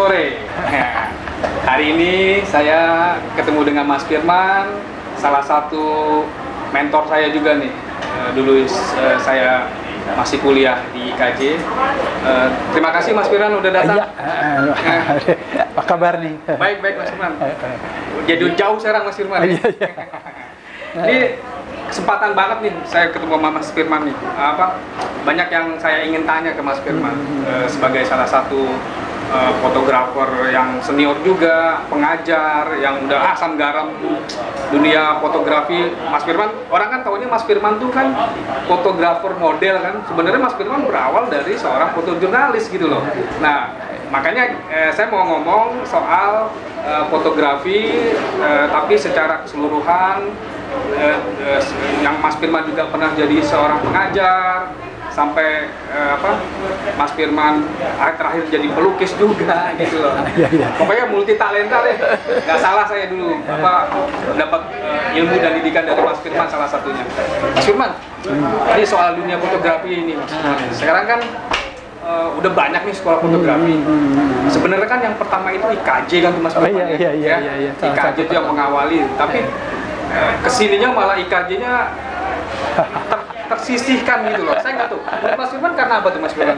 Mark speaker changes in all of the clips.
Speaker 1: sore. Hari ini saya ketemu dengan Mas Firman, salah satu mentor saya juga nih. Dulu saya masih kuliah di IKJ. Terima kasih Mas Firman udah datang.
Speaker 2: Apa kabar nih?
Speaker 1: Baik Mas Firman. Jadi jauh sekarang Mas Firman. Ini kesempatan banget nih saya ketemu sama Mas Firman nih. Banyak yang saya ingin tanya ke Mas Firman sebagai salah satu fotografer yang senior juga, pengajar yang udah asam garam dunia fotografi. Mas Firman, orang kan taunya Mas Firman tuh kan fotografer model kan. Sebenarnya Mas Firman berawal dari seorang fotojurnalis gitu loh. Nah, makanya saya mau ngomong soal fotografi, tapi secara keseluruhan. Yang Mas Firman juga pernah jadi seorang pengajar, sampai Mas Firman terakhir jadi pelukis juga gitu loh. Pokoknya multi talenta deh. Nggak salah saya dulu dapat ilmu dan didikan dari Mas Firman salah satunya. Mas Firman, ini soal dunia fotografi ini Mas. Sekarang kan udah banyak nih sekolah fotografi. Sebenarnya kan yang pertama itu IKJ kan Mas Firman ya. IKJ itu yang mengawali, tapi kesininya malah IKJ-nya tersisihkan gitu loh. Saya nggak tahu. Mas Firman karena apa tuh Mas Firman?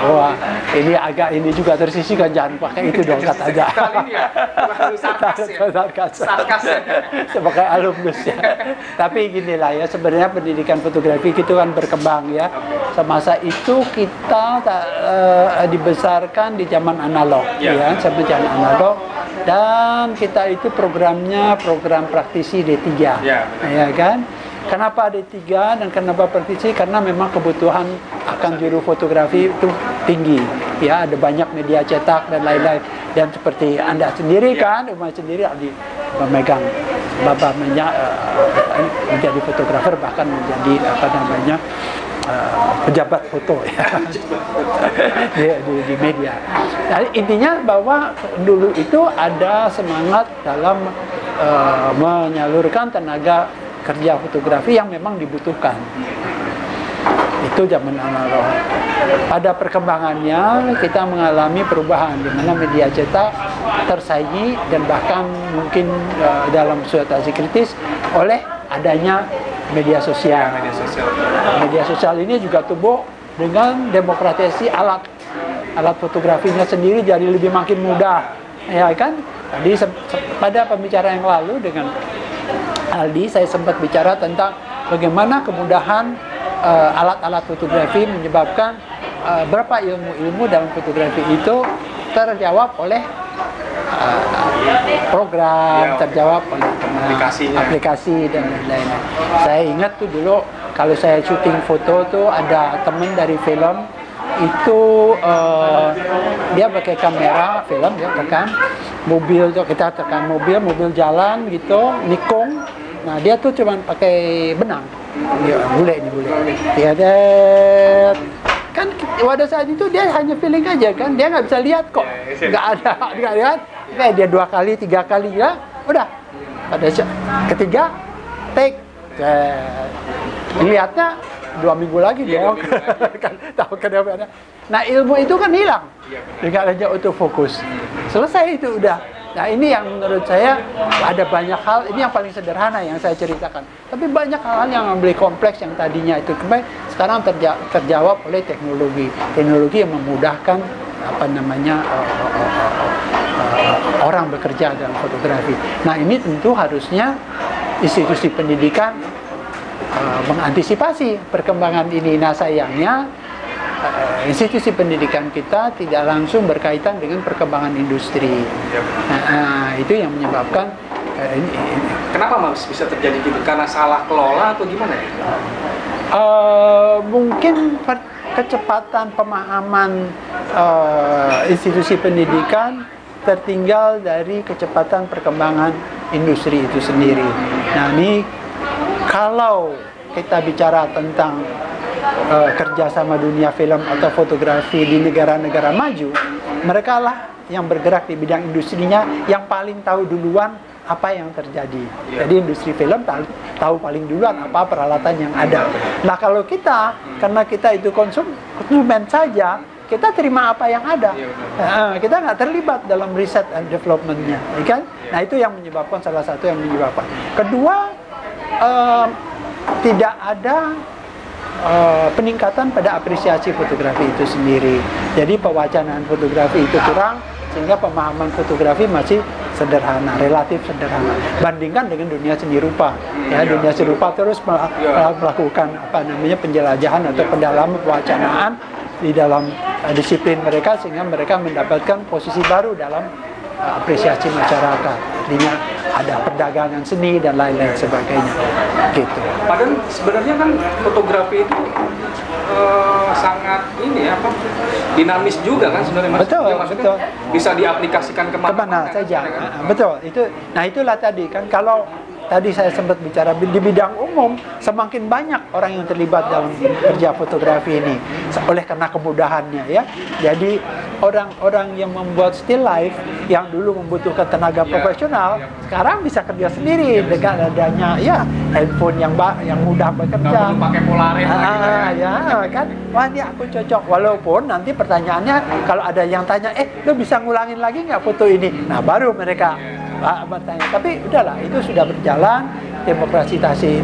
Speaker 2: Wah, ini agak ini juga tersisihkan, jangan pakai itu dong kata aja.
Speaker 1: Kali ini ya, terlalu sarkas ya.
Speaker 2: Sebagai alumnus ya. Tapi ginilah ya, sebenarnya pendidikan fotografi itu kan berkembang ya. Semasa itu kita dibesarkan di zaman analog ya, sampai zaman analog. Dan kita itu programnya program praktisi D3 ya kan. Kenapa D3 dan kenapa praktisi? Karena memang kebutuhan akan juru fotografi itu tinggi ya, ada banyak media cetak dan lain-lain. Dan seperti Anda sendiri kan, Umar sendiri memegang menjadi fotografer, bahkan menjadi pejabat foto ya di media. Nah, intinya bahwa dulu itu ada semangat dalam menyalurkan tenaga kerja fotografi yang memang dibutuhkan. Itu zaman analog. Pada perkembangannya kita mengalami perubahan di mana media cetak tersaingi dan bahkan mungkin dalam situasi kritis oleh adanya media sosial. Media sosial ini juga tumbuh dengan demokratisasi alat fotografinya sendiri jadi lebih makin mudah, ya kan? Tadi pada pembicaraan yang lalu dengan Aldi saya sempat bicara tentang bagaimana kemudahan alat-alat fotografi menyebabkan berapa ilmu-ilmu dalam fotografi itu terjawab oleh program, terjawab oleh aplikasi dan lain-lain. Saya ingat tuh dulu kalau saya syuting foto tuh ada temen dari film itu dia pakai kamera film ya, rekam mobil tuh, kita tekan mobil jalan gitu, nikung. Nah dia tuh cuman pakai benang, bule ya, kan pada saat itu dia hanya feeling aja kan, dia nggak bisa lihat kok, nggak lihat. Kayak dia 2 kali 3 kali ya, udah. Pada ketiga take, lihatnya 2 minggu lagi dong, kan tahu kenapa. Nah ilmu itu kan hilang, dengan aja autofokus, selesai itu udah. Nah ini yang menurut saya ada banyak hal, ini yang paling sederhana yang saya ceritakan. Tapi banyak hal yang lebih kompleks yang tadinya itu sekarang terjawab oleh teknologi yang memudahkan orang bekerja dalam fotografi. Nah ini tentu harusnya institusi pendidikan mengantisipasi perkembangan ini. Nah sayangnya institusi pendidikan kita tidak langsung berkaitan dengan perkembangan industri. Nah, itu yang menyebabkan
Speaker 1: Kenapa Mas bisa terjadi gitu? Karena salah kelola atau gimana ya?
Speaker 2: Mungkin kecepatan pemahaman institusi pendidikan tertinggal dari kecepatan perkembangan industri itu sendiri. Nah ini kalau kita bicara tentang kerjasama dunia film atau fotografi di negara-negara maju, mereka lah yang bergerak di bidang industrinya yang paling tahu duluan apa yang terjadi. Jadi industri film tahu paling duluan apa peralatan yang ada. Nah kalau kita, karena kita itu konsumen saja, kita terima apa yang ada.
Speaker 1: Iya, benar.
Speaker 2: Kita nggak terlibat dalam riset and development-nya, ya kan? Nah, itu yang menyebabkan, salah satu yang menyebabkan. Kedua, tidak ada peningkatan pada apresiasi fotografi itu sendiri. Jadi pewacanaan fotografi itu kurang, sehingga pemahaman fotografi masih sederhana, relatif sederhana. Bandingkan dengan dunia seni rupa, ya, dunia seni rupa terus melakukan penjelajahan atau pendalaman pewacanaan di dalam disiplin mereka, sehingga mereka mendapatkan posisi baru dalam apresiasi masyarakat. Artinya ada perdagangan seni dan lain-lain sebagainya, gitu.
Speaker 1: Padahal sebenarnya kan fotografi itu sangat dinamis juga kan sebenarnya, Mas.
Speaker 2: Betul,
Speaker 1: Ya, maksudnya
Speaker 2: betul.
Speaker 1: bisa diaplikasikan kemana-mana
Speaker 2: saja.
Speaker 1: kan?
Speaker 2: Betul. Itulah tadi kan, kalau tadi saya sempat bicara di bidang umum, semakin banyak orang yang terlibat dalam kerja fotografi ini oleh karena kemudahannya, ya. Jadi orang-orang yang membuat still life yang dulu membutuhkan tenaga profesional, sekarang bisa kerja sendiri dengan adanya handphone yang mudah bekerja.
Speaker 1: Nggak perlu pakai Polaroid lagi,
Speaker 2: ya kan. Wah, ini aku cocok. Walaupun nanti pertanyaannya, kalau ada yang tanya, lo bisa ngulangin lagi nggak foto ini? Nah, baru mereka bertanya. Tapi udahlah, itu sudah berjalan. Demokratisasi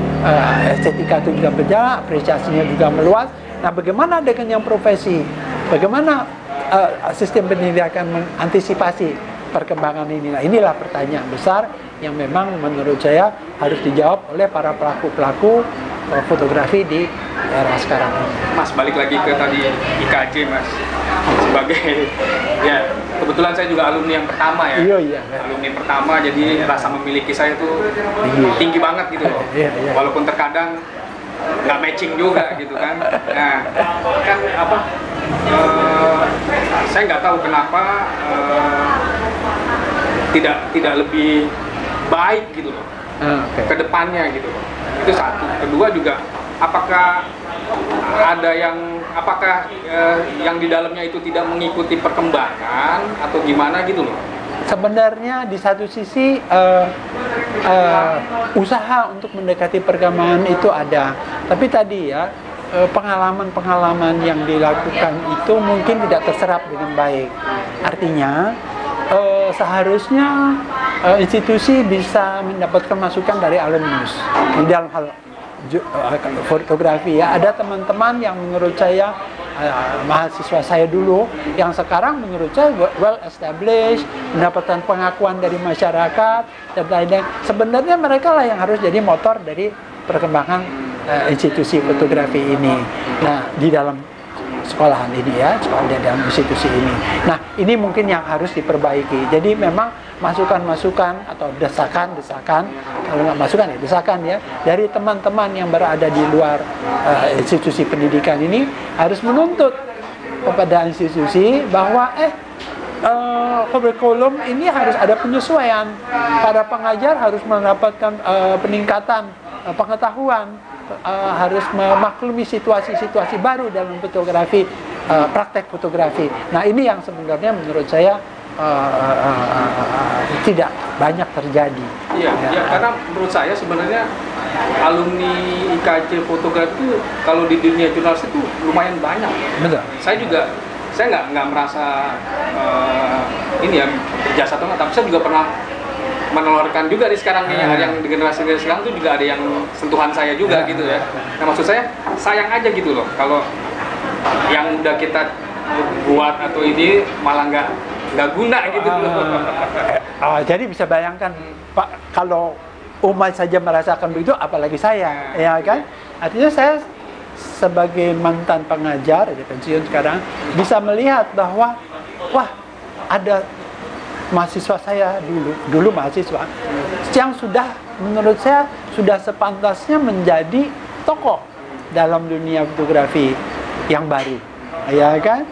Speaker 2: estetika itu juga berjalan, apresiasinya juga meluas. Nah, bagaimana dengan yang profesi? Bagaimana sistem pendidikan mengantisipasi perkembangan ini? Nah, inilah pertanyaan besar yang memang menurut saya harus dijawab oleh para pelaku-pelaku fotografi di era sekarang ini.
Speaker 1: Mas, balik lagi ke tadi IKJ, Mas. Sebagai kebetulan saya juga alumni yang pertama, ya.
Speaker 2: Iya.
Speaker 1: Alumni pertama, jadi rasa memiliki saya itu tinggi banget gitu loh.
Speaker 2: Iya.
Speaker 1: Walaupun terkadang nggak matching juga gitu kan. Nah, kan saya nggak tahu kenapa tidak lebih baik gitu loh ke depannya gitu loh. Itu satu. Kedua juga, apakah yang di dalamnya itu tidak mengikuti perkembangan atau gimana gitu loh.
Speaker 2: Sebenarnya di satu sisi usaha untuk mendekati perkembangan itu ada, tapi tadi ya pengalaman-pengalaman yang dilakukan itu mungkin tidak terserap dengan baik. Artinya seharusnya institusi bisa mendapatkan masukan dari alumnus di dalam hal fotografi, ya. Ada teman-teman yang menurut saya mahasiswa saya dulu yang sekarang menurut saya well established, mendapatkan pengakuan dari masyarakat dan lain-lain. Sebenarnya mereka lah yang harus jadi motor dari perkembangan institusi fotografi ini. Nah, di dalam sekolahan ini, ya, sekolah di dalam institusi ini. Nah, ini mungkin yang harus diperbaiki. Jadi memang masukan-masukan atau desakan-desakan, kalau nggak masukan ya desakan, ya, dari teman-teman yang berada di luar institusi pendidikan ini harus menuntut kepada institusi bahwa kurikulum ini harus ada penyesuaian. Para pengajar harus mendapatkan peningkatan pengetahuan, harus memaklumi situasi-situasi baru dalam fotografi, praktek fotografi. Nah, ini yang sebenarnya menurut saya tidak banyak terjadi.
Speaker 1: Iya, karena menurut saya sebenarnya alumni IKJ fotografi itu kalau di dunia jurnalis itu lumayan banyak.
Speaker 2: Betul.
Speaker 1: Saya nggak merasa berjasa atau nggak, tapi saya juga pernah menelurkan juga di sekarang nih, yang generasi sekarang tuh juga ada yang sentuhan saya juga gitu ya. Nah, maksud saya sayang aja gitu loh kalau yang udah kita buat atau ini malah nggak guna gitu loh.
Speaker 2: Jadi bisa bayangkan Pak, kalau umat saja merasakan begitu, apalagi saya, ya kan? Artinya saya sebagai mantan pengajar di pensiun sekarang bisa melihat bahwa ada mahasiswa saya dulu mahasiswa yang sudah menurut saya sudah sepantasnya menjadi tokoh dalam dunia fotografi yang baru, ya kan?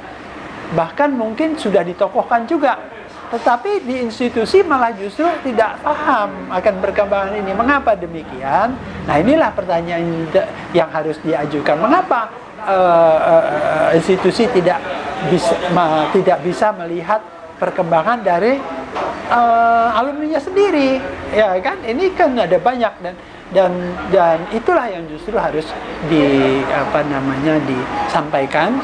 Speaker 2: Bahkan mungkin sudah ditokohkan juga, tetapi di institusi malah justru tidak paham akan perkembangan ini. Mengapa demikian? Nah, inilah pertanyaan yang harus diajukan. Mengapa institusi tidak bisa melihat perkembangan dari alumninya sendiri, ya kan? Ini kan ada banyak, dan dan itulah yang justru harus disampaikan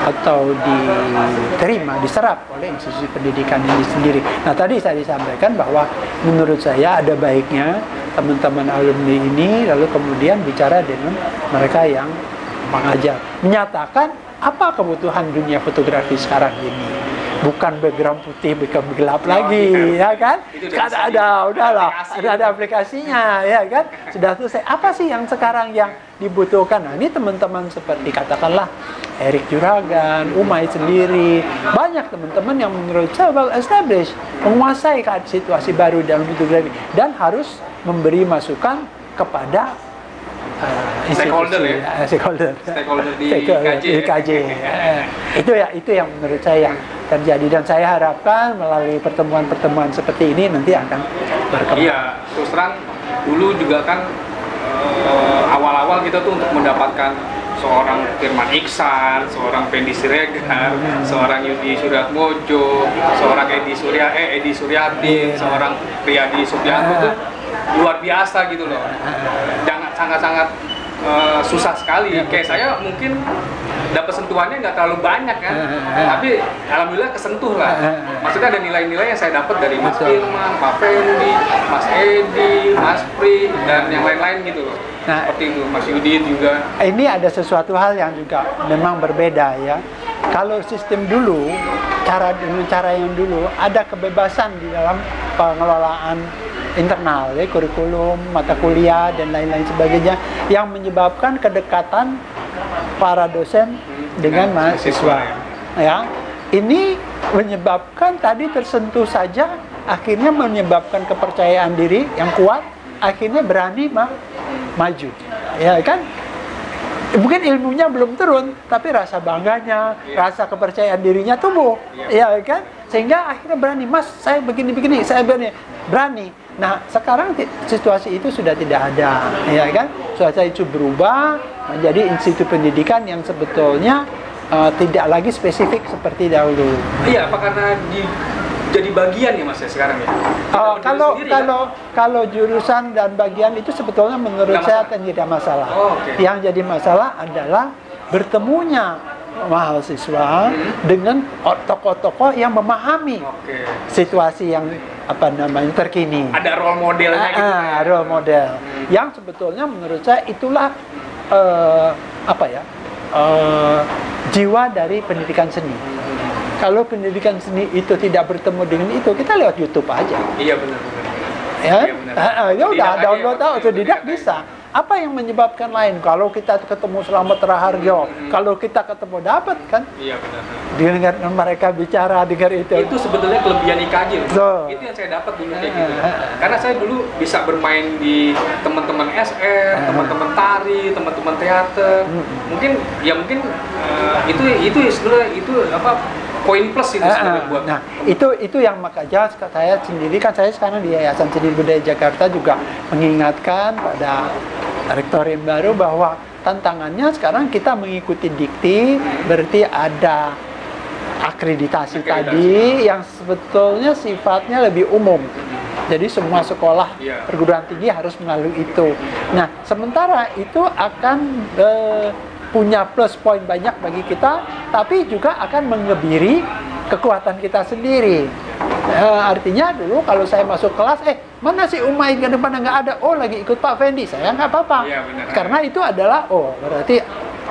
Speaker 2: atau diterima, diserap oleh institusi pendidikan ini sendiri. Nah, tadi saya disampaikan bahwa menurut saya ada baiknya teman-teman alumni ini lalu kemudian bicara dengan mereka yang mengajar, menyatakan apa kebutuhan dunia fotografi sekarang ini. Bukan background putih, background gelap lagi, ya kan? Ada aplikasinya, ya kan? Sudah selesai. Apa sih yang sekarang yang dibutuhkan? Nah, ini teman-teman seperti katakanlah Eric Juragan, Umay sendiri, banyak teman-teman yang menurut saya well established, menguasai situasi baru dalam fotografi dan harus memberi masukan kepada
Speaker 1: stakeholder di
Speaker 2: KJ. Itu yang menurut saya terjadi dan saya harapkan melalui pertemuan-pertemuan seperti ini nanti akan berkembang.
Speaker 1: Iya, terus terang dulu juga kan awal-awal kita tuh untuk mendapatkan seorang Firman Iksan, seorang Fendi Siregar, seorang Yudi Suryatmojo, seorang Edi Suryadin, seorang Priyadi Subianto tuh luar biasa gitu loh. Sangat-sangat susah sekali. Kayak saya mungkin dapat sentuhannya nggak terlalu banyak kan, tapi alhamdulillah kesentuh lah. Maksudnya ada nilai-nilai yang saya dapat dari Mas Firman, Pak Fendi, Mas Edi, Mas Pri, dan yang lain-lain gitu loh.
Speaker 2: Nah,
Speaker 1: seperti itu, Mas Yudit juga.
Speaker 2: Ini ada sesuatu hal yang juga memang berbeda ya. Kalau sistem dulu, cara yang dulu ada kebebasan di dalam pengelolaan internal, ya, kurikulum, mata kuliah dan lain-lain sebagainya yang menyebabkan kedekatan para dosen dengan mahasiswa. Ya, ini menyebabkan tadi tersentuh saja, akhirnya menyebabkan kepercayaan diri yang kuat, akhirnya berani maju, ya kan? Mungkin ilmunya belum turun, tapi rasa bangganya, rasa kepercayaan dirinya tumbuh, ya kan? Sehingga akhirnya berani, Mas, saya begini-begini, saya berani. Nah, sekarang situasi itu sudah tidak ada, ya kan? Situasi itu berubah menjadi institusi pendidikan yang sebetulnya tidak lagi spesifik seperti dahulu.
Speaker 1: Iya, apa karena jadi bagian ya Mas ya sekarang ya?
Speaker 2: Kalau jurusan dan bagian itu sebetulnya menurut saya tidak masalah. Yang jadi masalah adalah bertemunya mahasiswa dengan tokoh-tokoh yang memahami situasi yang terkini.
Speaker 1: Ada role modelnya gitu.
Speaker 2: Role model. Yang sebetulnya menurut saya itulah jiwa dari pendidikan seni. Kalau pendidikan seni itu tidak bertemu dengan itu, kita lewat YouTube aja.
Speaker 1: Iya benar.
Speaker 2: Ya udah download tidak bisa. Apa yang menyebabkan lain? Kalau kita ketemu Slamet Raharjo, kalau kita ketemu dapat kan?
Speaker 1: Iya benar.
Speaker 2: Dengar mereka bicara, dengar itu.
Speaker 1: Itu sebetulnya kelebihan IKJ. Itu yang saya dapat dulu kayak gitu. Karena saya dulu bisa bermain di teman-teman SR, teman-teman tari, teman-teman teater. Mungkin itu sebenarnya itu poin plus itu sebenarnya buat.
Speaker 2: Nah, itu yang makanya saya sendiri kan saya sekarang di Yayasan Seni Budaya Jakarta juga mengingatkan pada rektor yang baru bahwa tantangannya sekarang kita mengikuti dikti, berarti ada akreditasi tadi yang sebetulnya sifatnya lebih umum. Jadi semua sekolah perguruan tinggi harus melalui itu. Nah, sementara itu akan punya plus poin banyak bagi kita, tapi juga akan mengebiri kekuatan kita sendiri. Artinya dulu kalau saya masuk kelas, mana si Umay ke depan nggak ada, lagi ikut Pak Fendi, saya nggak apa-apa. Karena itu adalah, berarti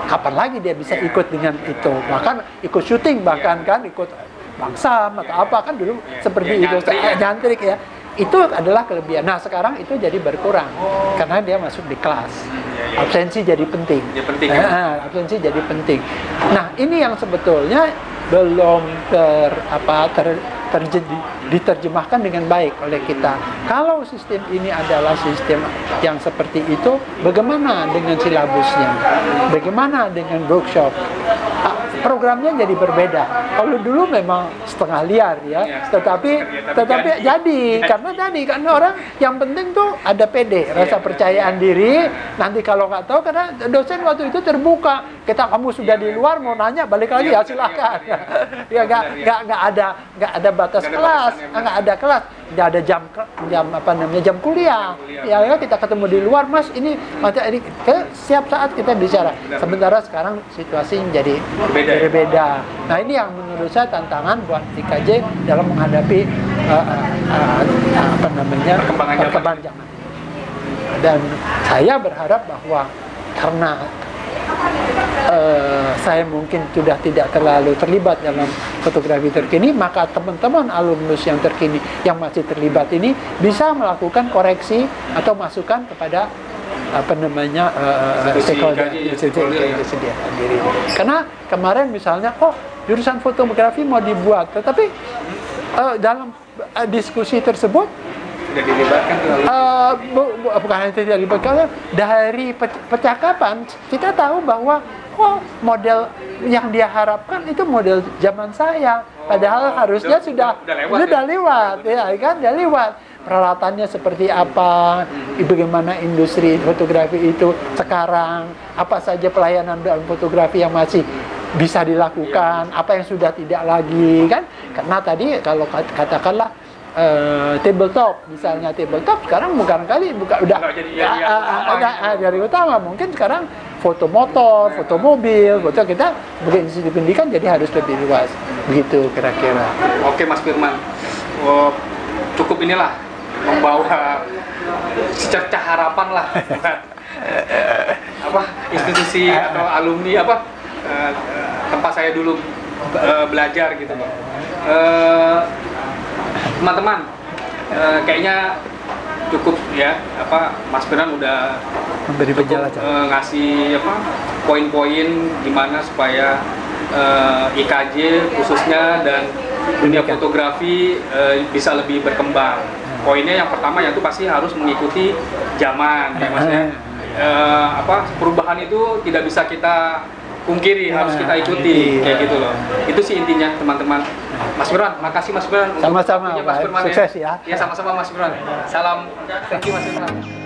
Speaker 2: kapan lagi dia bisa ikut dengan itu, bahkan ikut syuting, bahkan kan ikut Bangsam atau apa kan dulu seperti itu, nyantrik ya. Itu adalah kelebihan. Nah, sekarang itu jadi berkurang karena dia masuk di kelas. Absensi jadi penting. Absensi jadi penting. Nah, ini yang sebetulnya belum diterjemahkan dengan baik oleh kita. Kalau sistem ini adalah sistem yang seperti itu, bagaimana dengan silabusnya? Bagaimana dengan workshop? Programnya jadi berbeda. Kalau dulu memang setengah liar ya, tetapi karena orang yang penting tuh ada PD, rasa percayaan diri. Nanti kalau nggak tahu, karena dosen waktu itu terbuka, kamu sudah di luar mau nanya balik lagi ya silakan. Ya nggak ada batas kelas, nggak ada kelas. ada jam jam kuliah. Ya, kita ketemu di luar, Mas, ini materi setiap saat kita bicara. Sementara sekarang situasi menjadi berbeda. Nah, ini yang menurut saya tantangan buat IKJ dalam menghadapi perkembangan zaman. Dan saya berharap bahwa karena saya mungkin sudah tidak terlalu terlibat dalam fotografi terkini, maka teman-teman alumnus yang terkini yang masih terlibat ini bisa melakukan koreksi atau masukan kepada stakeholder itu sendiri. Karena kemarin misalnya, jurusan fotografi mau dibuat, tetapi dalam diskusi tersebut
Speaker 1: tidak dilibatkan
Speaker 2: bukan hanya tidak dilibatkan, dari percakapan kita tahu bahwa model yang dia harapkan itu model zaman saya, padahal harusnya sudah lewat, ya kan, sudah lewat. Peralatannya seperti apa, bagaimana industri fotografi itu sekarang, apa saja pelayanan dalam fotografi yang masih bisa dilakukan, apa yang sudah tidak lagi, kan? Karena tadi kalau katakanlah tabletop, misalnya tabletop sekarang udah dari utama, mungkin sekarang foto motor, foto mobil, foto kita sebagai institusi pendidikan jadi harus lebih luas, begitu kira-kira.
Speaker 1: Oke, Mas Firman, cukup inilah membawa secercah harapan lah buat institusi atau alumni tempat saya dulu belajar gitu loh. Teman-teman, kayaknya cukup ya, Mas Firman udah
Speaker 2: memberi penjelasan,
Speaker 1: ngasih poin-poin gimana supaya IKJ khususnya dan dunia fotografi bisa lebih berkembang. Poinnya yang pertama yaitu pasti harus mengikuti zaman, ya Masnya. Perubahan itu tidak bisa kita pungkiri, harus kita ikuti, kayak gitu loh. Itu sih intinya, teman-teman. Mas Firman, makasih Mas Firman.
Speaker 2: Sama-sama, Pak. Sukses ya.
Speaker 1: Ya, sama-sama Mas Firman. Salam, thank you Mas Firman.